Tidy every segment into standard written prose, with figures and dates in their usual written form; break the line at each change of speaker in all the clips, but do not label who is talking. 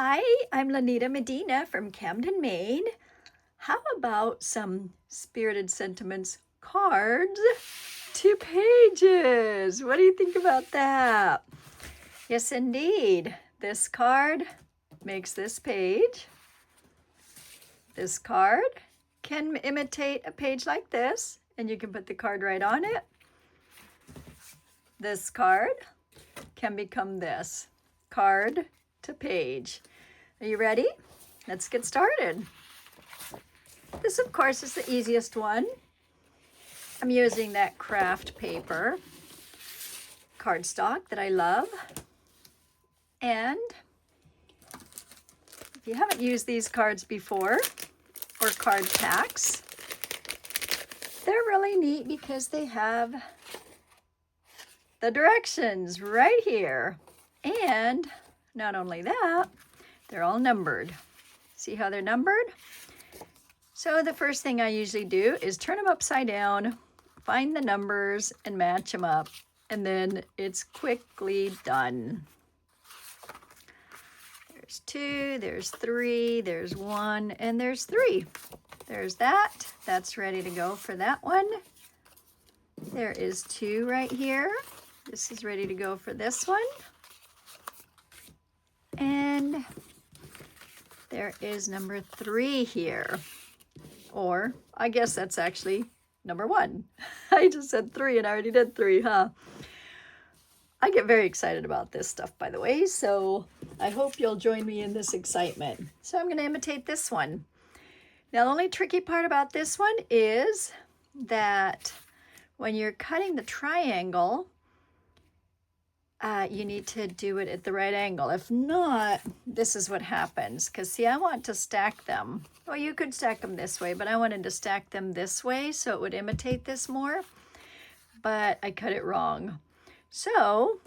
Hi, I'm Lanita Medina from Camden, Maine. How about some Spirited Sentiments cards to pages? What do you think about that? Yes, indeed. This card makes this page. This card can imitate a page like this, and you can put the card right on it. This card can become this, card to page. Are you ready? Let's get started. This, of course, is the easiest one. I'm using that craft paper cardstock that I love. And if you haven't used these cards before, or card packs, they're really neat because they have the directions right here. And not only that, they're all numbered. See how they're numbered? So the first thing I usually do is turn them upside down, find the numbers and match them up, and then it's quickly done. There's 2, there's 3, there's 1, and there's 3. There's that. That's ready to go for that one. There is 2 right here. This is ready to go for this one. And there is number 3 here. Or I guess that's actually number 1. I just said 3 and I already did 3, huh? I get very excited about this stuff, by the way, so I hope you'll join me in this excitement. So I'm going to imitate this one. Now, the only tricky part about this one is that when you're cutting the triangle, you need to do it at the right angle. If not, this is what happens. Because, see, I want to stack them. Well, you could stack them this way, but I wanted to stack them this way so it would imitate this more. But I cut it wrong. So,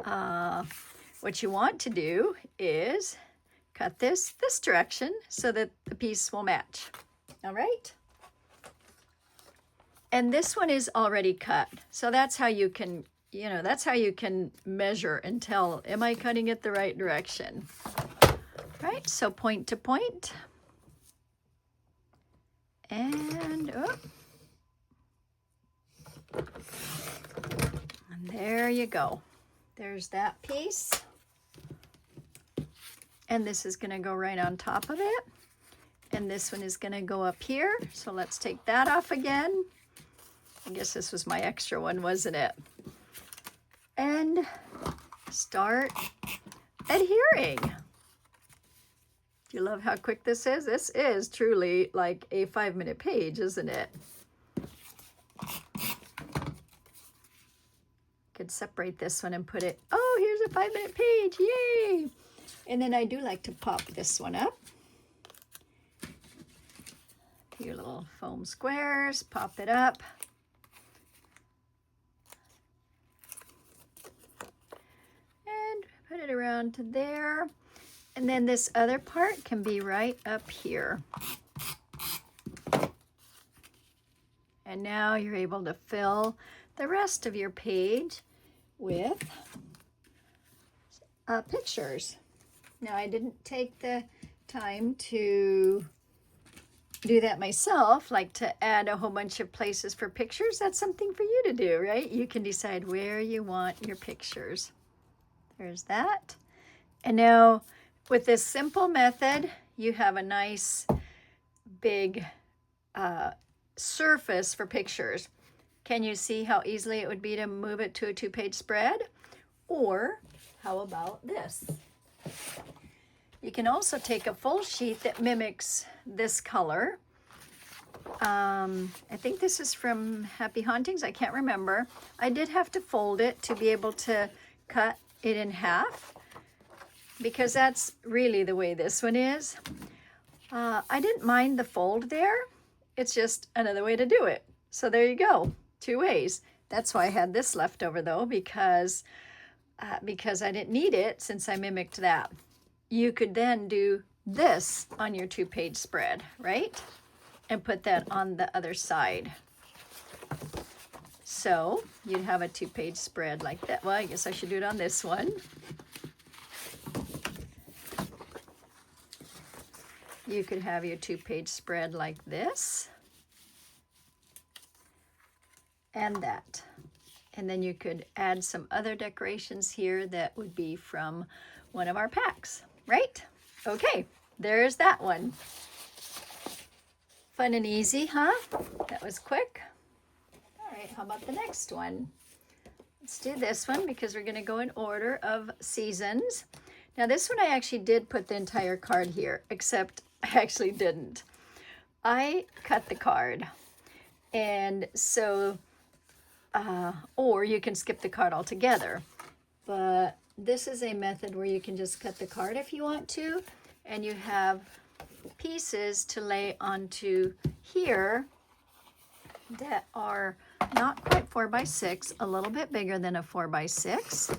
what you want to do is cut this direction so that the piece will match. All right? And this one is already cut. So that's how you can, that's how you can measure and tell, am I cutting it the right direction? Right, so point to point. And, and there you go. There's that piece. And this is going to go right on top of it. And this one is going to go up here. So let's take that off again. I guess this was my extra one, wasn't it? And start adhering. Do you love how quick this is? This is truly like a 5-minute page, isn't it? Could separate this one and put it, oh, here's a 5-minute page, yay! And then I do like to pop this one up. A few little foam squares, pop it up. And put it around to there. And then this other part can be right up here. And now you're able to fill the rest of your page with pictures. Now, I didn't take the time to do that myself, like to add a whole bunch of places for pictures. That's something for you to do, right? You can decide where you want your pictures. There's that. And now, with this simple method, you have a nice big surface for pictures. Can you see how easily it would be to move it to a 2-page spread? Or how about this? You can also take a full sheet that mimics this color. I think this is from Happy Hauntings. I can't remember. I did have to fold it to be able to cut it in half, because that's really the way this one is. I didn't mind the fold there. It's just another way to do it. So there you go, 2 ways. That's why I had this left over though, because I didn't need it since I mimicked that. You could then do this on your 2-page spread, right? And put that on the other side. So you'd have a 2-page spread like that. Well, I guess I should do it on this one. you could have your 2-page spread like this and that. And then you could add some other decorations here that would be from one of our packs, right? Okay, there's that one. Fun and easy, huh? That was quick. All right, how about the next one? Let's do this one because we're gonna go in order of seasons. Now this one I actually did put the entire card here, except I actually didn't. I cut the card. And so, or you can skip the card altogether. But this is a method where you can just cut the card if you want to, and you have pieces to lay onto here that are not quite 4x6, a little bit bigger than a 4x6.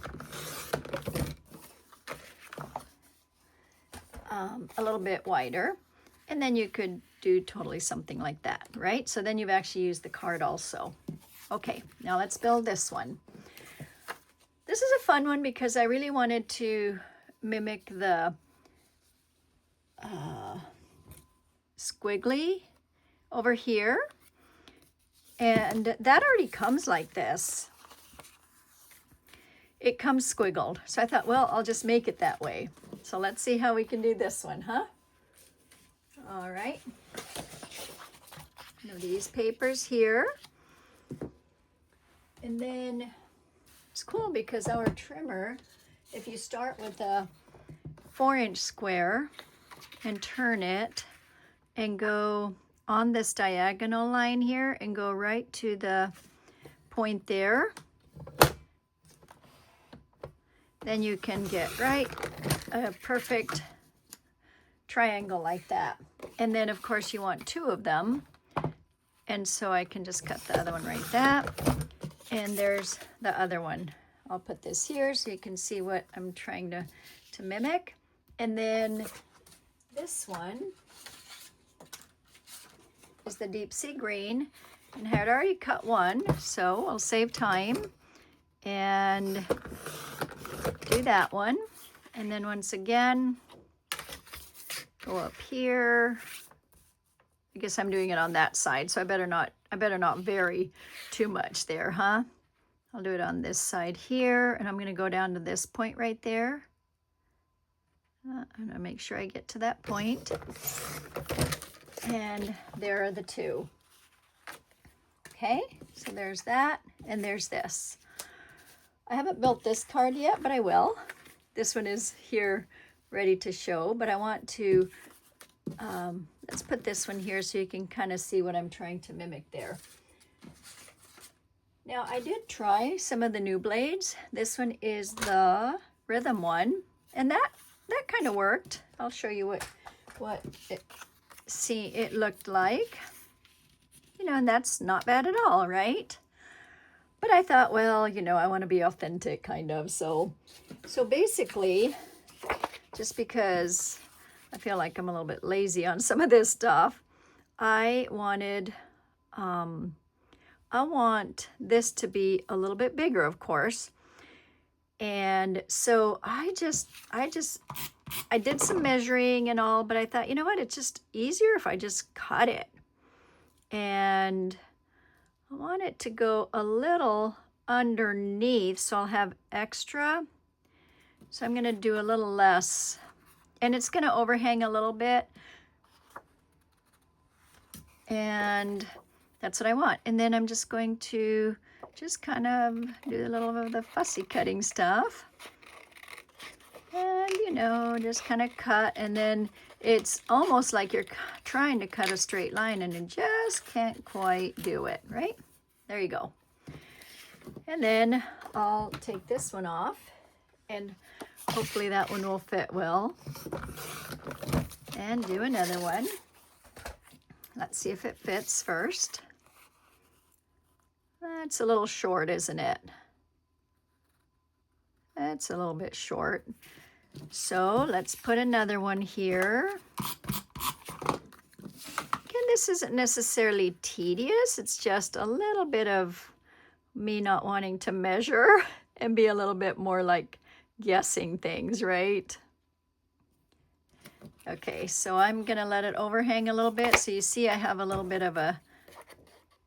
A little bit wider, and then you could do totally something like that, right? So then you've actually used the card also. Okay, now let's build this one. This is a fun one because I really wanted to mimic the squiggly over here, and that already comes like this. It comes squiggled, so I thought, well, I'll just make it that way. So let's see how we can do this one, huh? All right. Now these papers here. And then it's cool because our trimmer, if you start with a 4-inch square and turn it and go on this diagonal line here and go right to the point there, then you can get right a perfect triangle like that. And then of course you want 2 of them. And so I can just cut the other one right there. And there's the other one. I'll put this here so you can see what I'm trying to mimic. And then this one is the deep sea green. And I had already cut one, so I'll save time and do that one. And then once again, go up here. I guess I'm doing it on that side, so I better not vary too much there, huh? I'll do it on this side here, and I'm gonna go down to this point right there. I'm gonna make sure I get to that point. And there are the 2. Okay, so there's that, and there's this. I haven't built this card yet, but I will. This one is here ready to show, but I want to, let's put this one here so you can kind of see what I'm trying to mimic there. Now I did try some of the new blades. This one is the rhythm one, and that kind of worked. I'll show you what it looked like. You know, and that's not bad at all, right? But I thought, well, you know, I want to be authentic, kind of. So basically, just because I feel like I'm a little bit lazy on some of this stuff, I wanted, I want this to be a little bit bigger, of course. And so I did some measuring and all, but I thought, you know what, it's just easier if I just cut it. And I want it to go a little underneath, so I'll have extra. So I'm gonna do a little less, and it's gonna overhang a little bit. And that's what I want. And then I'm just going to just kind of do a little of the fussy cutting stuff. And, you know, just kind of cut, and then it's almost like you're trying to cut a straight line and you just can't quite do it, right? There you go. And then I'll take this one off, and hopefully that one will fit well. And do another one. Let's see if it fits first. That's a little short, isn't it? That's a little bit short. So let's put another one here. Again, this isn't necessarily tedious. It's just a little bit of me not wanting to measure and be a little bit more like guessing things, right? Okay, so I'm gonna let it overhang a little bit. So you see I have a little bit of a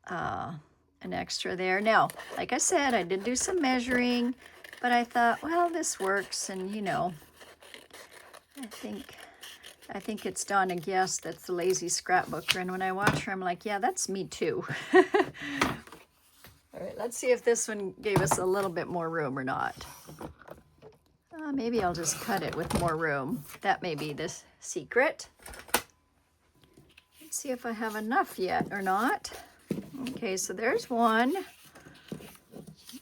an extra there. Now, like I said, I did do some measuring, but I thought, well, this works, and you know, I think it's Donna Guest that's the lazy scrapbooker, and when I watch her, I'm like, yeah, that's me too. All right, let's see if this one gave us a little bit more room or not. Maybe I'll just cut it with more room. That may be the secret. Let's see if I have enough yet or not. Okay, so there's one.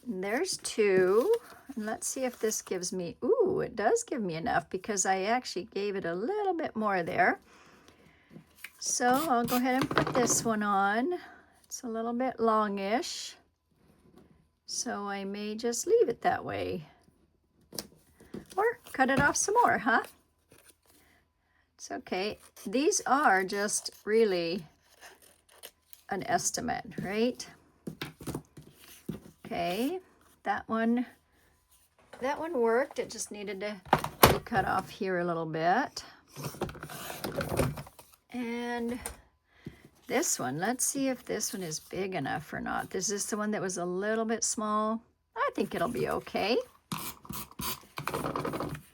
And there's two. And let's see if this gives me, ooh, it does give me enough because I actually gave it a little bit more there. So I'll go ahead and put this one on. It's a little bit longish, so I may just leave it that way. Or cut it off some more, huh? It's okay. These are just really an estimate, right? Okay, that one worked. It just needed to be cut off here a little bit. And this one, let's see if this one is big enough or not. Is this the one that was a little bit small? I think it'll be okay.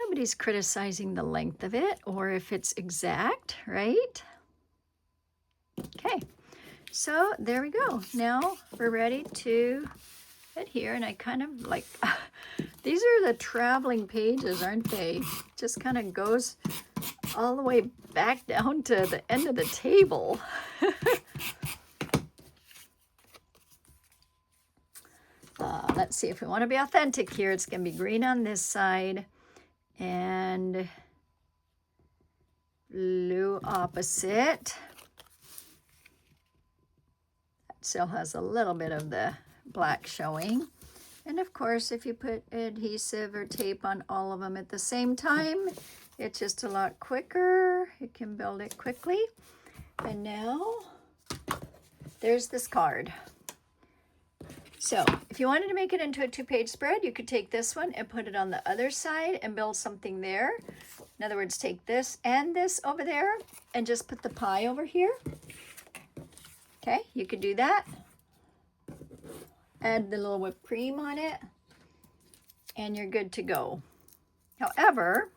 Nobody's criticizing the length of it or if it's exact, right? Okay, so there we go. Now we're ready to head here, and I kind of like, these are the traveling pages, aren't they? Just kind of goes all the way back down to the end of the table. Let's see, if we want to be authentic here, it's going to be green on this side and blue opposite. That still has a little bit of the black showing. And of course, if you put adhesive or tape on all of them at the same time, it's just a lot quicker. You can build it quickly. And now there's this card. So if you wanted to make it into a 2-page spread, you could take this one and put it on the other side and build something there. In other words, take this and this over there and just put the pie over here. Okay, you could do that. Add the little whipped cream on it, and you're good to go. However,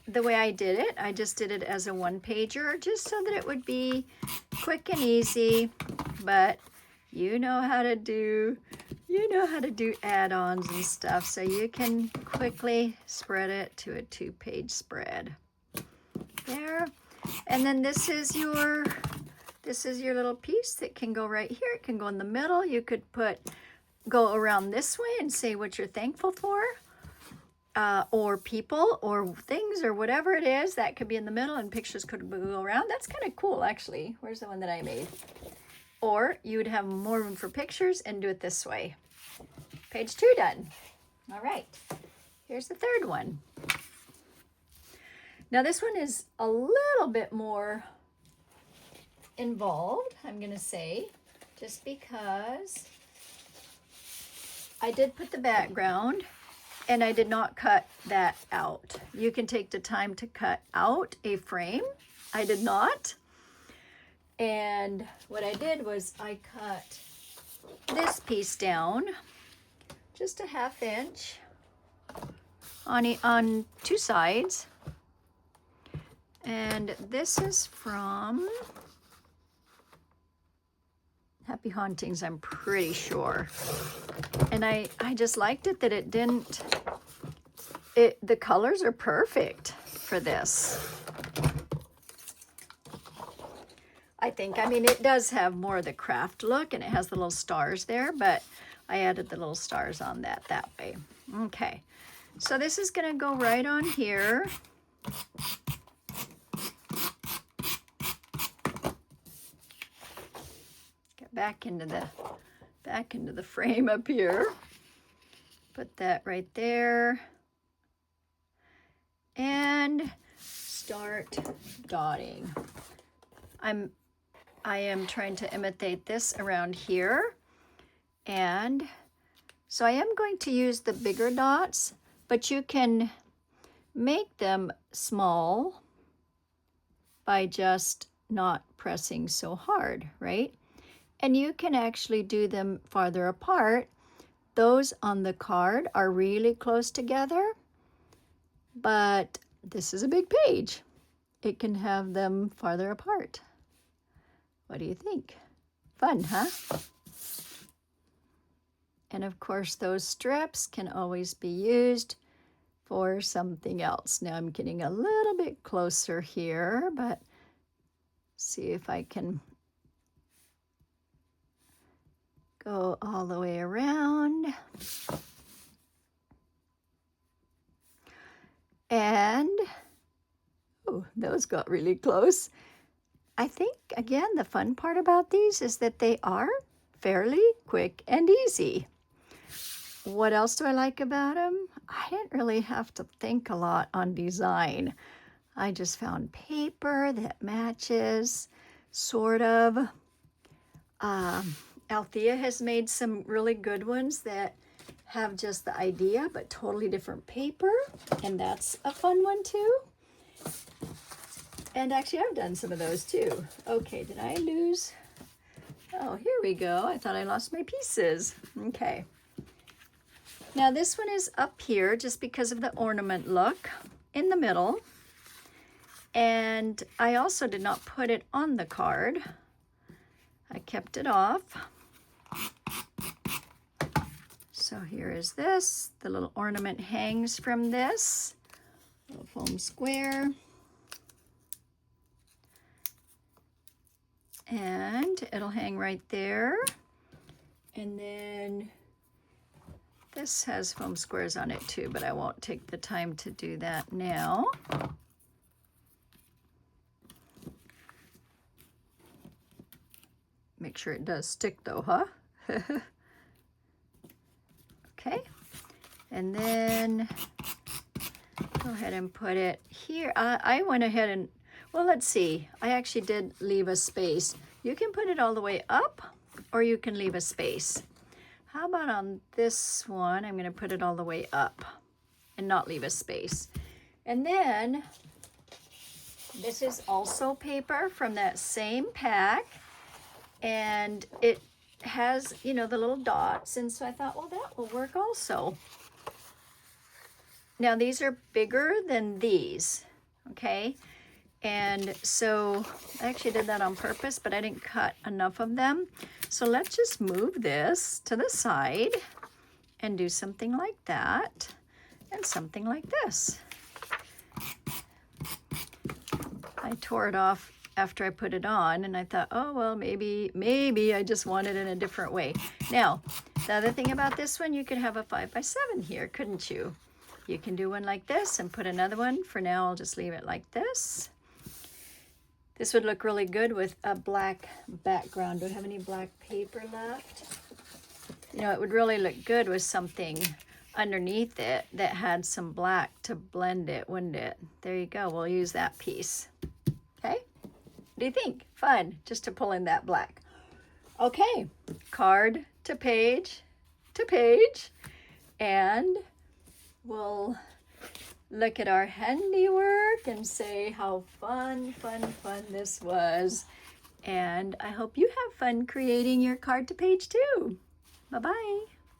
the way I did it, I just did it as a 1-pager, just so that it would be quick and easy. But you know how to do add-ons and stuff, so you can quickly spread it to a 2-page spread. There, and then this is your little piece that can go right here. It can go in the middle. You could go around this way and say what you're thankful for, or people or things or whatever it is. That could be in the middle, and pictures could go around. That's kind of cool, actually. Where's the one that I made? Or you would have more room for pictures and do it this way. Page 2 done. All right, here's the third one. Now this one is a little bit more involved, I'm gonna say, just because I did put the background and I did not cut that out. You can take the time to cut out a frame. I did not. And what I did was I cut this piece down just a 1/2 inch on 2 sides. And this is from Happy Hauntings, I'm pretty sure. And I just liked it that it didn't, the colors are perfect for this. I think, I mean, it does have more of the craft look, and it has the little stars there, but I added the little stars on that way. Okay, so this is gonna go right on here. Back into the frame up here. Put that right there. And start dotting. I am trying to imitate this around here. And so I am going to use the bigger dots, but you can make them small by just not pressing so hard, right? And you can actually do them farther apart. Those on the card are really close together, but this is a big page. It can have them farther apart. What do you think? Fun, huh? And of course, those strips can always be used for something else. Now I'm getting a little bit closer here, but see if I can go all the way around. And, oh, those got really close. I think, again, the fun part about these is that they are fairly quick and easy. What else do I like about them? I didn't really have to think a lot on design. I just found paper that matches, sort of. Althea has made some really good ones that have just the idea, but totally different paper, and that's a fun one too. And actually, I've done some of those too. Okay, did I lose? Oh, here we go. I thought I lost my pieces. Okay. Now this one is up here just because of the ornament look in the middle. And I also did not put it on the card. I kept it off. So here is this. The little ornament hangs from this. Little foam square. And it'll hang right there. And then this has foam squares on it too, but I won't take the time to do that now. Make sure it does stick though, huh? Okay. And then go ahead and put it here. I went ahead and, well, let's see. I actually did leave a space. You can put it all the way up or you can leave a space. How about on this one? I'm going to put it all the way up and not leave a space. And then this is also paper from that same pack. And it has, you know, the little dots. And so I thought, well, that will work also. Now these are bigger than these, okay? And so I actually did that on purpose, but I didn't cut enough of them. So let's just move this to the side and do something like that and something like this. I tore it off after I put it on and I thought, oh, well, maybe I just want it in a different way. Now, the other thing about this one, you could have a 5x7 here, couldn't you? You can do one like this and put another one. For now, I'll just leave it like this. This would look really good with a black background. Do I have any black paper left? You know, it would really look good with something underneath it that had some black to blend it, wouldn't it? There you go. We'll use that piece. Okay? What do you think? Fun, just to pull in that black. Okay, card to page, and we'll look at our handiwork and say how fun this was. And I hope you have fun creating your card to page too. Bye-bye.